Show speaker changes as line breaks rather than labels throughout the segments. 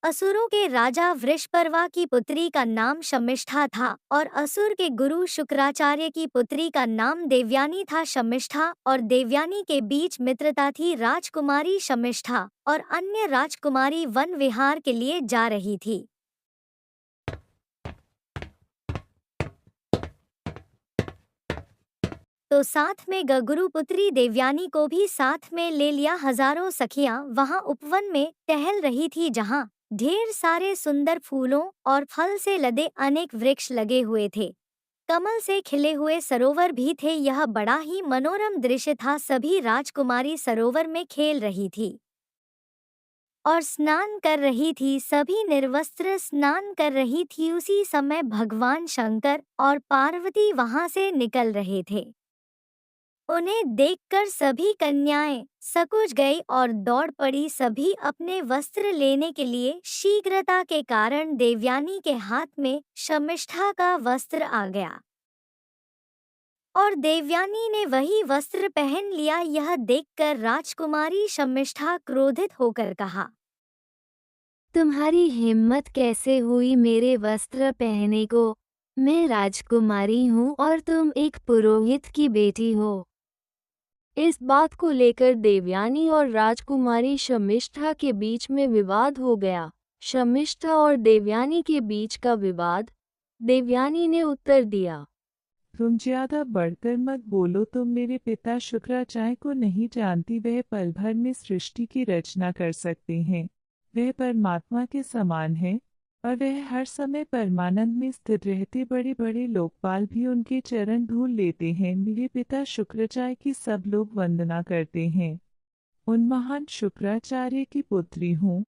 असुरों के राजा वृषपर्वा की पुत्री का नाम शमिष्ठा था और असुर के गुरु शुक्राचार्य की पुत्री का नाम देवयानी था। शमिष्ठा और देवयानी के बीच मित्रता थी। राजकुमारी शमिष्ठा और अन्य राजकुमारी वन विहार के लिए जा रही थी। तो साथ में गुरु पुत्री देवयानी को भी साथ में ले लिया। हजारों सखियां वहां उपवन में टहल रही थी, जहां ढेर सारे सुंदर फूलों और फल से लदे अनेक वृक्ष लगे हुए थे। कमल से खिले हुए सरोवर भी थे। यह बड़ा ही मनोरम दृश्य था। सभी राजकुमारी सरोवर में खेल रही थी और स्नान कर रही थी। सभी निर्वस्त्र स्नान कर रही थी। उसी समय भगवान शंकर और पार्वती वहां से निकल रहे थे। उन्हें देखकर सभी कन्याएं सकुच गई और दौड़ पड़ी। सभी अपने वस्त्र लेने के लिए शीघ्रता के कारण देवयानी के हाथ में शमिष्ठा का वस्त्र आ गया और देवयानी ने वही वस्त्र पहन लिया। यह देखकर राजकुमारी शमिष्ठा क्रोधित होकर कहा,
तुम्हारी हिम्मत कैसे हुई मेरे वस्त्र पहनने को? मैं राजकुमारी हूँ और तुम एक पुरोहित की बेटी हो। इस बात को लेकर देवयानी और राजकुमारी शमिष्ठा के बीच में विवाद हो गया। शमिष्ठा और देवयानी के बीच का विवाद। देवयानी ने उत्तर दिया,
तुम ज्यादा बढ़कर मत बोलो। तुम मेरे पिता शुक्राचार्य को नहीं जानती। वह पल भर में सृष्टि की रचना कर सकते हैं। वह परमात्मा के समान है और वह हर समय परमानंद में स्थित रहते। बड़े बड़े लोकपाल भी उनके चरण धूल लेते हैं। मेरे पिता शुक्राचार्य की सब लोग वंदना करते हैं। उन महान शुक्राचार्य की पुत्री हूँ।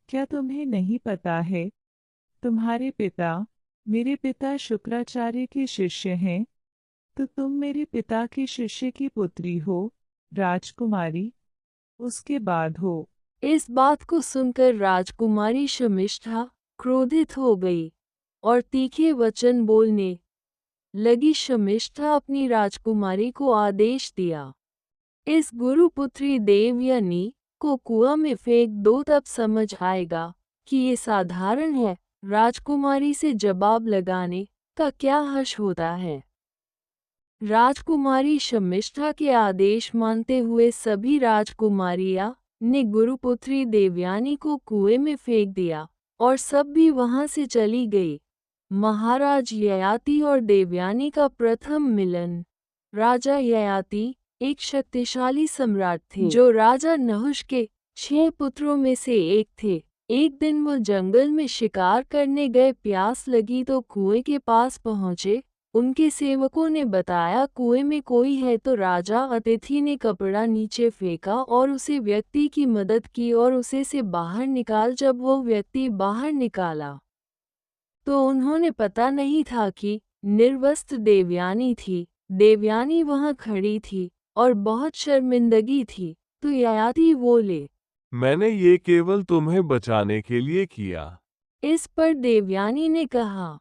क्या तुम्हें नहीं पता है? तुम्हारे पिता मेरे पिता शुक्राचार्य के शिष्य हैं, तो तुम मेरे पिता के शिष्य की पुत्री हो, राजकुमारी उसके बाद हो।
इस बात को सुनकर राजकुमारी शमिष्ठा क्रोधित हो गई और तीखे वचन बोलने लगी। शमिष्ठा अपनी राजकुमारी को आदेश दिया, इस गुरुपुत्री देवयानी को कुआं में फेंक दो, तब समझ आएगा कि ये साधारण है। राजकुमारी से जवाब लगाने का क्या हर्ष होता है। राजकुमारी शमिष्ठा के आदेश मानते हुए सभी राजकुमारियां ने गुरुपुत्री देवयानी को कुएं में फेंक दिया और सब भी वहां से चली गई। महाराज ययाति और देवयानी का प्रथम मिलन। राजा ययाति एक शक्तिशाली सम्राट थे जो राजा नहुष के 6 पुत्रों में से एक थे। एक दिन वो जंगल में शिकार करने गए। प्यास लगी तो कुएं के पास पहुंचे। उनके सेवकों ने बताया कुएं में कोई है, तो राजा अतिथि ने कपड़ा नीचे फेंका और उसे व्यक्ति की मदद की और उसे से बाहर निकाल। जब वो व्यक्ति बाहर निकाला तो उन्होंने पता नहीं था कि निर्वस्त्र देवयानी थी। देवयानी वहां खड़ी थी और बहुत शर्मिंदगी थी। तो ययाति बोले,
मैंने ये केवल तुम्हें बचाने के लिए किया।
इस पर देवयानी ने कहा,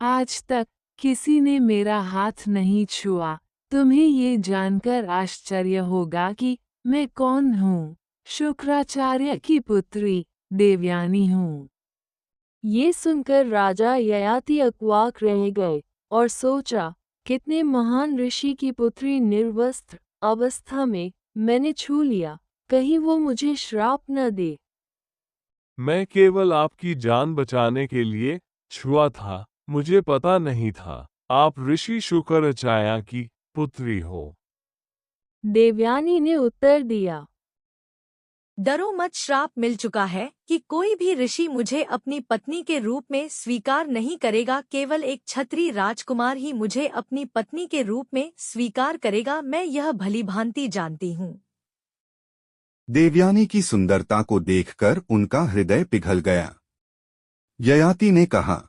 आज तक किसी ने मेरा हाथ नहीं छुआ। तुम्हें ये जानकर आश्चर्य होगा कि मैं कौन हूँ। शुक्राचार्य की पुत्री देवयानी हूँ। ये सुनकर राजा ययाति अवाक रह गए और सोचा, कितने महान ऋषि की पुत्री निर्वस्त्र अवस्था में मैंने छू लिया, कहीं वो मुझे श्राप न दे।
मैं केवल आपकी जान बचाने के लिए छुआ था। मुझे पता नहीं था आप ऋषि शुक्राचार्य की पुत्री हो।
देवयानी ने उत्तर दिया,
डरो मत, श्राप मिल चुका है कि कोई भी ऋषि मुझे अपनी पत्नी के रूप में स्वीकार नहीं करेगा। केवल एक क्षत्रिय राजकुमार ही मुझे अपनी पत्नी के रूप में स्वीकार करेगा। मैं यह भलीभांति जानती हूँ।
देवयानी की सुंदरता को देखकर उनका हृदय पिघल गया। ययाति ने कहा,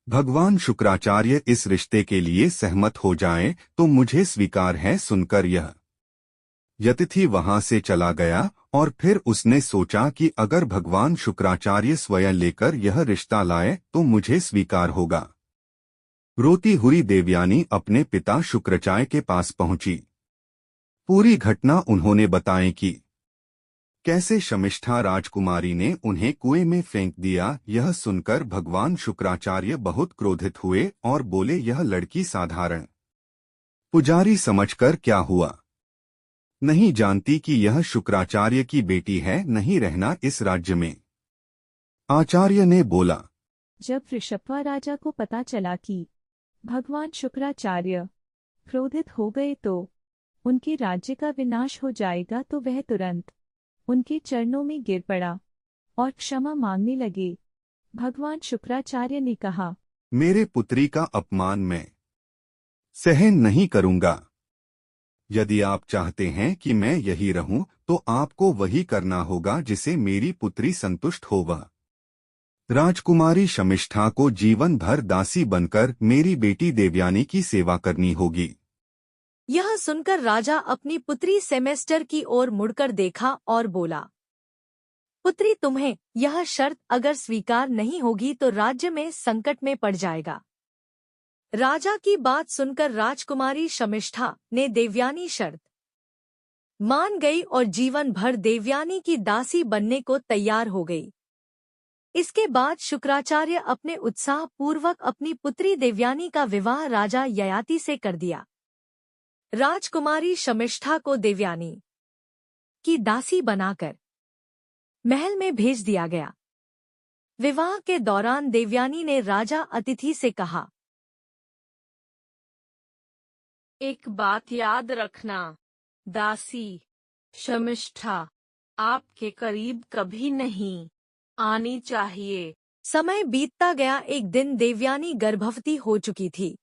भगवान शुक्राचार्य इस रिश्ते के लिए सहमत हो जाएं तो मुझे स्वीकार है। सुनकर यह यतिथि वहां से चला गया और फिर उसने सोचा कि अगर भगवान शुक्राचार्य स्वयं लेकर यह रिश्ता लाए तो मुझे स्वीकार होगा। रोती हुई देवयानी अपने पिता शुक्राचार्य के पास पहुंची। पूरी घटना उन्होंने बताई कि कैसे शमिष्ठा राजकुमारी ने उन्हें कुएं में फेंक दिया। यह सुनकर भगवान शुक्राचार्य बहुत क्रोधित हुए और बोले, यह लड़की साधारण पुजारी समझकर क्या हुआ? नहीं जानती कि यह शुक्राचार्य की बेटी है, नहीं रहना इस राज्य में। आचार्य ने बोला।
जब ऋषभा राजा को पता चला कि भगवान शुक्राचार्य क्रोधित हो गए तो उनके राज्य का विनाश हो जाएगा, तो वह तुरंत उनके चरणों में गिर पड़ा और क्षमा मांगने लगे। भगवान शुक्राचार्य ने कहा,
मेरे पुत्री का अपमान मैं सहन नहीं करूंगा। यदि आप चाहते हैं कि मैं यही रहूं, तो आपको वही करना होगा जिसे मेरी पुत्री संतुष्ट होगा। राजकुमारी शमिष्ठा को जीवन भर दासी बनकर मेरी बेटी देवयानी की सेवा करनी होगी।
यह सुनकर राजा अपनी पुत्री सेमेस्टर की ओर मुड़कर देखा और बोला, पुत्री, तुम्हें यह शर्त अगर स्वीकार नहीं होगी तो राज्य में संकट में पड़ जाएगा। राजा की बात सुनकर राजकुमारी शमिष्ठा ने देवयानी शर्त मान गई और जीवन भर देवयानी की दासी बनने को तैयार हो गई। इसके बाद शुक्राचार्य अपने उत्साह पूर्वक अपनी पुत्री देवयानी का विवाह राजा ययाति से कर दिया। राजकुमारी शमिष्ठा को देवयानी की दासी बनाकर महल में भेज दिया गया। विवाह के दौरान देवयानी ने राजा अतिथि से कहा,
एक बात याद रखना, दासी शमिष्ठा आपके करीब कभी नहीं आनी चाहिए।
समय बीतता गया। एक दिन देवयानी गर्भवती हो चुकी थी।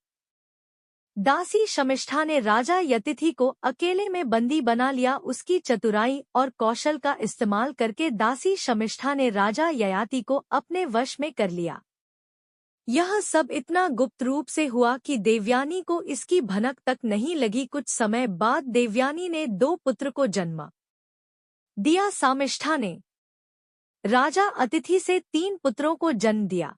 दासी शमिष्ठा ने राजा यतिथि को अकेले में बंदी बना लिया। उसकी चतुराई और कौशल का इस्तेमाल करके दासी शमिष्ठा ने राजा ययाति को अपने वश में कर लिया। यह सब इतना गुप्त रूप से हुआ कि देवयानी को इसकी भनक तक नहीं लगी। कुछ समय बाद देवयानी ने 2 पुत्र को जन्म दिया। सामिष्ठा ने राजा अतिथि से 3 पुत्रों को जन्म दिया।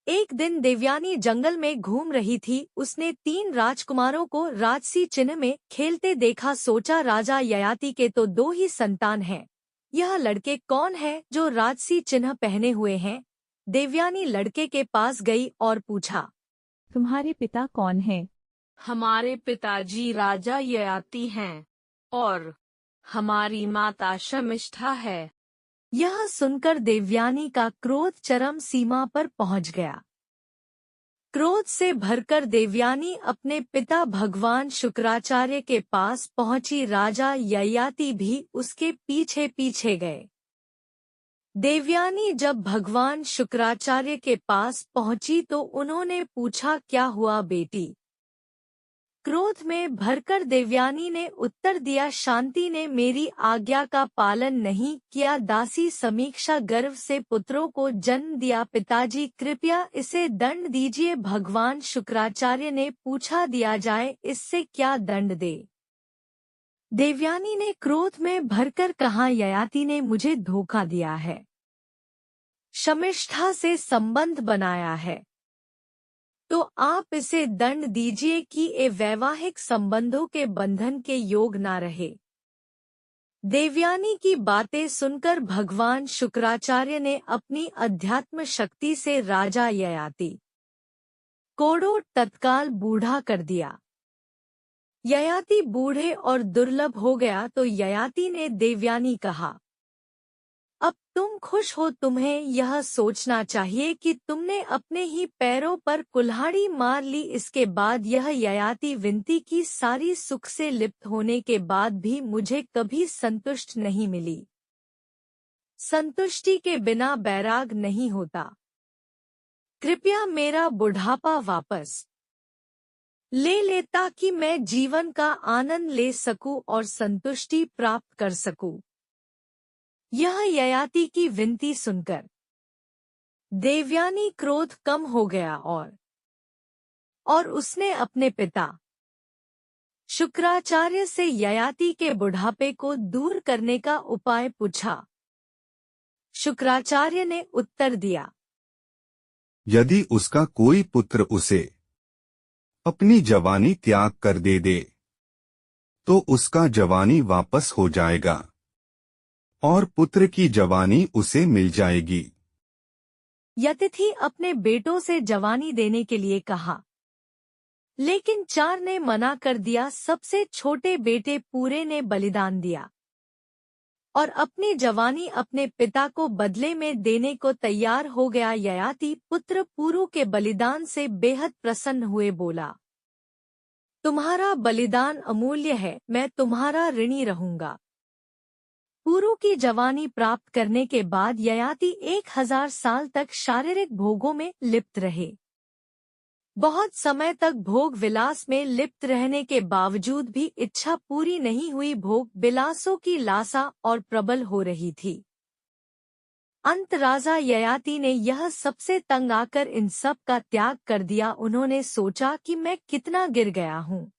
एक दिन देवयानी जंगल में घूम रही थी। उसने 3 राजकुमारों को राजसी चिन्ह में खेलते देखा। सोचा, राजा ययाति के तो 2 ही संतान हैं, यह लड़के कौन है जो राजसी चिन्ह पहने हुए हैं? देवयानी लड़के के पास गई और पूछा,
तुम्हारे पिता कौन हैं?
हमारे पिताजी राजा ययाति हैं और हमारी माता शमिष्ठा है।
यह सुनकर देवयानी का क्रोध चरम सीमा पर पहुंच गया। क्रोध से भरकर देवयानी अपने पिता भगवान शुक्राचार्य के पास पहुंची। राजा ययाति भी उसके पीछे पीछे गए। देवयानी जब भगवान शुक्राचार्य के पास पहुंची तो उन्होंने पूछा, क्या हुआ बेटी? क्रोध में भरकर देवयानी ने उत्तर दिया, शांति ने मेरी आज्ञा का पालन नहीं किया। दासी समीक्षा गर्व से पुत्रों को जन्म दिया। पिताजी कृपया इसे दंड दीजिए। भगवान शुक्राचार्य ने पूछा, दिया जाए, इससे क्या दंड दे? देवयानी ने क्रोध में भरकर कहा, ययाति ने मुझे धोखा दिया है, शमिष्ठा से संबंध बनाया है, तो आप इसे दंड दीजिए कि ये वैवाहिक संबंधों के बंधन के योग ना रहे। देवयानी की बातें सुनकर भगवान शुक्राचार्य ने अपनी अध्यात्म शक्ति से राजा ययाति को तत्काल बूढ़ा कर दिया। ययाति बूढ़े और दुर्लभ हो गया तो ययाति ने देवयानी कहा, अब तुम खुश हो। तुम्हें यह सोचना चाहिए कि तुमने अपने ही पैरों पर कुल्हाड़ी मार ली। इसके बाद यह ययाति विनती की, सारी सुख से लिप्त होने के बाद भी मुझे कभी संतुष्ट नहीं मिली। संतुष्टि के बिना बैराग नहीं होता। कृपया मेरा बुढ़ापा वापस ले ताकि मैं जीवन का आनंद ले सकूं और संतुष्टि प्राप्त कर सकूं। यह ययाति की विनती सुनकर देवयानी क्रोध कम हो गया और उसने अपने पिता शुक्राचार्य से ययाति के बुढ़ापे को दूर करने का उपाय पूछा। शुक्राचार्य ने उत्तर दिया,
यदि उसका कोई पुत्र उसे अपनी जवानी त्याग कर दे तो उसका जवानी वापस हो जाएगा। और पुत्र की जवानी उसे मिल जाएगी।
यतिथि अपने बेटों से जवानी देने के लिए कहा, लेकिन 4 ने मना कर दिया। सबसे छोटे बेटे पूरे ने बलिदान दिया और अपनी जवानी अपने पिता को बदले में देने को तैयार हो गया। ययाति पुत्र पूरू के बलिदान से बेहद प्रसन्न हुए बोला, तुम्हारा बलिदान अमूल्य है, मैं तुम्हारा ऋणी रहूंगा। पूरू की जवानी प्राप्त करने के बाद ययाति 1000 साल तक शारीरिक भोगों में लिप्त रहे। बहुत समय तक भोग विलास में लिप्त रहने के बावजूद भी इच्छा पूरी नहीं हुई। भोग विलासों की लालसा और प्रबल हो रही थी। अंत राजा ययाति ने यह सबसे तंग आकर इन सब का त्याग कर दिया। उन्होंने सोचा कि मैं कितना गिर गया हूँ।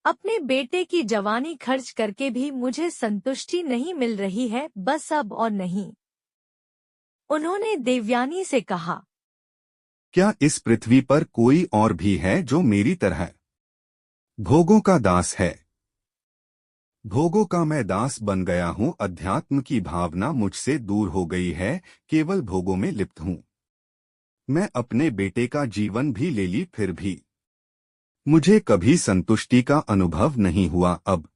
अपने बेटे की जवानी खर्च करके भी मुझे संतुष्टि नहीं मिल रही है, बस अब और नहीं। उन्होंने देवयानी से कहा,
क्या इस पृथ्वी पर कोई और भी है जो मेरी तरह भोगों का दास है? भोगों का मैं दास बन गया हूँ। अध्यात्म की भावना मुझसे दूर हो गई है, केवल भोगों में लिप्त हूँ। मैं अपने बेटे का जीवन भी ले ली, फिर भी मुझे कभी संतुष्टि का अनुभव नहीं हुआ। अब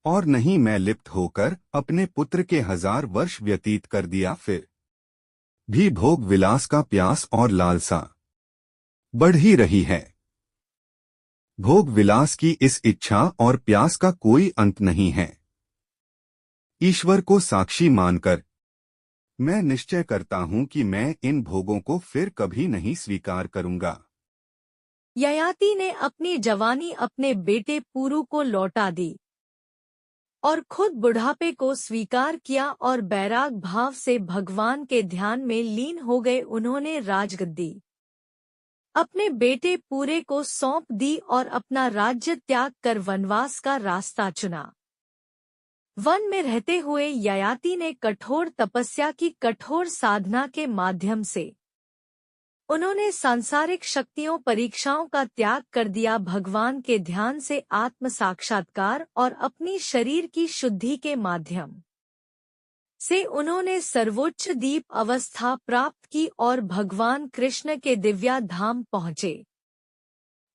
और नहीं मैं लिप्त होकर अपने पुत्र के 1000 वर्ष व्यतीत कर दिया, फिर भी भोग विलास का प्यास और लालसा बढ़ ही रही है। भोग विलास की इस इच्छा और प्यास का कोई अंत नहीं है। ईश्वर को साक्षी मानकर मैं निश्चय करता हूं कि मैं इन भोगों को फिर कभी नहीं स्वीकार करूंगा।
ययाति ने अपनी जवानी अपने बेटे पूरू को लौटा दी और खुद बुढ़ापे को स्वीकार किया और बैराग भाव से भगवान के ध्यान में लीन हो गए। उन्होंने राजगद्दी अपने बेटे पूरे को सौंप दी और अपना राज्य त्याग कर वनवास का रास्ता चुना। वन में रहते हुए ययाति ने कठोर तपस्या की। कठोर साधना के माध्यम से उन्होंने सांसारिक शक्तियों परीक्षाओं का त्याग कर दिया। भगवान के ध्यान से आत्म साक्षात्कार और अपनी शरीर की शुद्धि के माध्यम से उन्होंने सर्वोच्च दीप अवस्था प्राप्त की और भगवान कृष्ण के दिव्या धाम पहुँचे।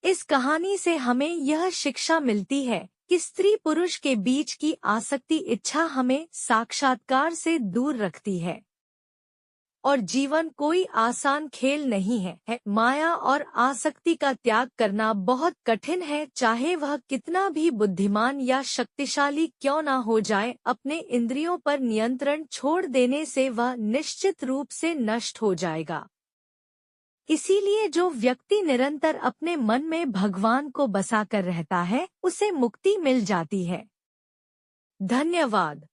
इस कहानी से हमें यह शिक्षा मिलती है कि स्त्री पुरुष के बीच की आसक्ति इच्छा हमें साक्षात्कार से दूर रखती है और जीवन कोई आसान खेल नहीं है। माया और आसक्ति का त्याग करना बहुत कठिन है, चाहे वह कितना भी बुद्धिमान या शक्तिशाली क्यों न हो जाए। अपने इंद्रियों पर नियंत्रण छोड़ देने से वह निश्चित रूप से नष्ट हो जाएगा। इसीलिए जो व्यक्ति निरंतर अपने मन में भगवान को बसाकर रहता है, उसे मुक्ति मिल जाती है। धन्यवाद।